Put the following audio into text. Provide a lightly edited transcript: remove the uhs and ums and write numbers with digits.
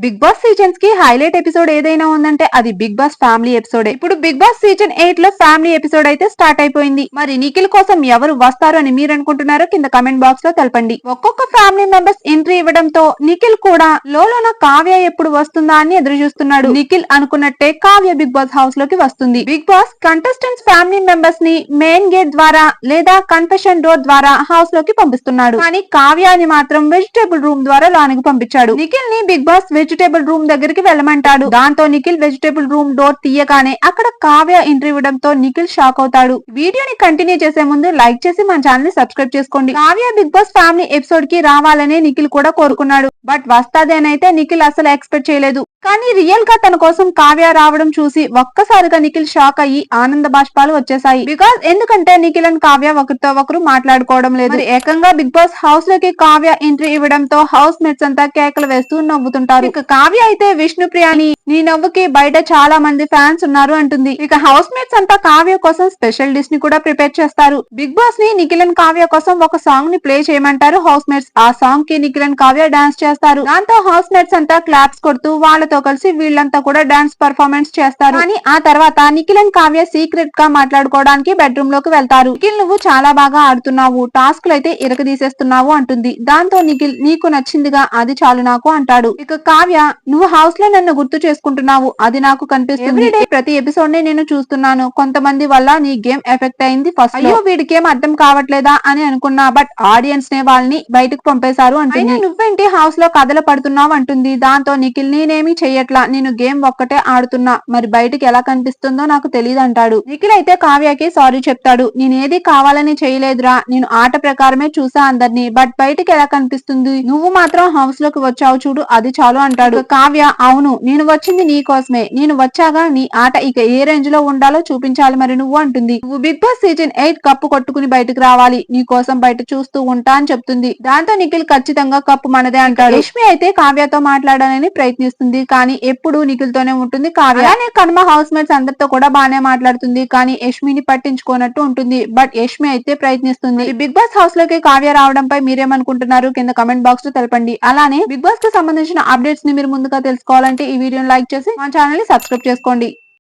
Big boss seasons కి highlight episode ఏదైనా ఉందంటే అది బిగ్ బాస్ ఫ్యామిలీ ఎపిసోడ్. ఇప్పుడు బిగ్ బాస్ సీజన్ 8 లో ఫ్యామిలీ ఎపిసోడ్ అయితే స్టార్ట్ అయిపోయింది. మరి నిఖిల్ కోసం ఎవరు వస్తారు అని మీరు అనుకుంటున్నారో కింద కమెంట్ బాక్స్ లో తెలపండి. ఒక్కొక్క ఫ్యామిలీ మెంబర్స్ ఎంట్రీ ఇవ్వడంతో నిఖిల్ కూడా లోలోన కావ్య ఎప్పుడు వస్తుందా అని ఎదురు చూస్తున్నాడు. నిఖిల్ అనుకున్నట్టే కావ్య బిగ్ బాస్ హౌస్ లోకి వస్తుంది. Big boss contestants family members ని మెయిన్ గేట్ ద్వారా లేదా కన్ఫెషన్ డోర్ ద్వారా హౌస్ లోకి పంపిస్తున్నాడు. కానీ కావ్యాని మాత్రం వెజిటేబుల్ రూమ్ ద్వారా లోనికి పంపించాడు. నిఖిల్ ని బిగ్ బాస్ వెజిటేబుల్ రూమ్ దగ్గరికి వెళ్ళమంటాడు. దాంతో నిఖిల్ వెజిటేబుల్ రూమ్ డోర్ తీయగానే అక్కడ కావ్య ఎంట్రీ ఇవ్వడంతో నిఖిల్ షాక్ అవుతాడు. వీడియోని కంటిన్యూ చేసే ముందు లైక్ చేసి మన ఛానల్ ని సబ్స్క్రైబ్ చేసుకోండి. Kavya big boss family episode కి రావాలని నిఖిల్ కూడా కోరుకున్నాడు. బట్ వస్తాది అని అయితే నిఖిల్ అసలు ఎక్స్పెక్ట్ చేయలేదు. కానీ రియల్ గా తన కోసం కావ్య రావడం చూసి ఒక్కసారిగా నిఖిల్ షాక్ అయ్యి ఆనంద బాష్పాలు వచ్చేసాయి. బికాస్ ఎందుకంటే నిఖిల్ అండ్ కావ్య ఒకరితో ఒకరు మాట్లాడుకోవడం లేదు. ఏకంగా బిగ్ బాస్ హౌస్ లోకి కావ్య ఎంట్రీ ఇవ్వడంతో హౌస్ మేట్స్ అంతా కేకలు వేస్తూ నవ్వుతుంటారు. ఇక కావ్య అయితే విష్ణుప్రియాని నీ నవ్వుకి బయట చాలా మంది ఫ్యాన్స్ ఉన్నారు అంటుంది. ఇక హౌస్ మేట్స్ అంతా కావ్య కోసం స్పెషల్ డిష్ ని కూడా ప్రిపేర్ చేస్తారు. బిగ్ బాస్ ని నిఖిల్ అండ్ కావ్య కోసం ఒక సాంగ్ ని ప్లే చేయమంటారు హౌస్ మేట్స్. ఆ సాంగ్ కి నిఖిల్ అండ్ కావ్య డాన్స్ చేస్తారు. దాంతో హౌస్ మేట్స్ అంతా క్లాప్స్ కొడుతూ వాళ్ళతో కలిసి వీళ్ళంతా కూడా డాన్స్ పర్ఫార్మెన్స్ చేస్తారు. కానీ ఆ తర్వాత నిఖిల్ అండ్ కావ్య సీక్రెట్ గా మాట్లాడుకోవడానికి బెడ్రూమ్ లోకి వెళ్తారు. నిఖిల్ నువ్వు చాలా బాగా ఆడుతున్నావు, టాస్క్ అయితే ఇరకదీసేస్తున్నావు అంటుంది. దాంతో నిఖిల్ నీకు నచ్చిందిగా అది చాలు నాకు అంటాడు. ఇక కావ్య నువ్వు హౌస్ లో నన్ను గుర్తు చేసుకుంటున్నావు, అది నాకు కనిపిస్తుంది. ఎవ్రీడే ప్రతి ఎపిసోడ్ ని నేను చూస్తున్నాను. కొంతమంది వల్ల నీ గేమ్ ఎఫెక్ట్ అయింది. ఫస్ట్ అయ్యో వీడికి ఏం అర్థం కావట్లేదా అని అనుకున్నా, బట్ ఆడియన్స్ నే వాళ్ళని బయటకు పంపేశారు అంటుంది. నువ్వేంటి హౌస్ లో కథలు పడుతున్నావు అంటుంది. దాంతో నిఖిల్ నేనేమి చెయ్యట్లా, నేను గేమ్ ఒక్కటే ఆడుతున్నా, మరి బయటికి ఎలా కనిపిస్తుందో నాకు తెలియదు అంటాడు. నిఖిల్ అయితే కావ్యకి సారీ చెప్తాడు. నేనేది కావాలని చేయలేదురా, నేను ఆట ప్రకారమే చూసా అందరినీ, బట్ బయటికి ఎలా కనిపిస్తుంది, నువ్వు మాత్రం హౌస్ లోకి వచ్చావు చూడు అది చాలు అంటాడు. కావ్య అవును నేను వచ్చింది నీ కోసమే, నేను వచ్చాగా నీ ఆట ఇక ఏ రేంజ్ లో ఉండాలో చూపించాలి మరి నువ్వు అంటుంది. నువ్వు బిగ్ బాస్ సీజన్ 8 కప్పు కొట్టుకుని బయటకు రావాలి, నీ కోసం బయట చూస్తూ ఉంటా అని చెప్తుంది. దాంతో నిఖిల్ ఖచ్చితంగా కప్పు మనదే అంటాడు. యష్మి అయితే కావ్యతో మాట్లాడాలని ప్రయత్నిస్తుంది. కానీ ఎప్పుడు నిఖిల్ తోనే ఉంటుంది కావ్య. అలానే కర్మ హౌస్ మేట్స్ అందరితో కూడా బానే మాట్లాడుతుంది. కానీ యష్మిని పట్టించుకోనట్టు ఉంటుంది. బట్ యష్మి అయితే ప్రయత్నిస్తుంది. బిగ్ బాస్ హౌస్ లోకి కావ్య రావడంపై మీరేమనుకుంటున్నారు కింద కమెంట్ బాక్స్ లో తెలపండి. అలానే బిగ్ బాస్ కి సంబంధించిన అప్డేట్స్ ని మీరు ముందుగా తెలుసుకోవాలంటే ఈ వీడియోని లైక్ చేసి మన ఛానల్ ని సబ్స్క్రైబ్ చేసుకోండి.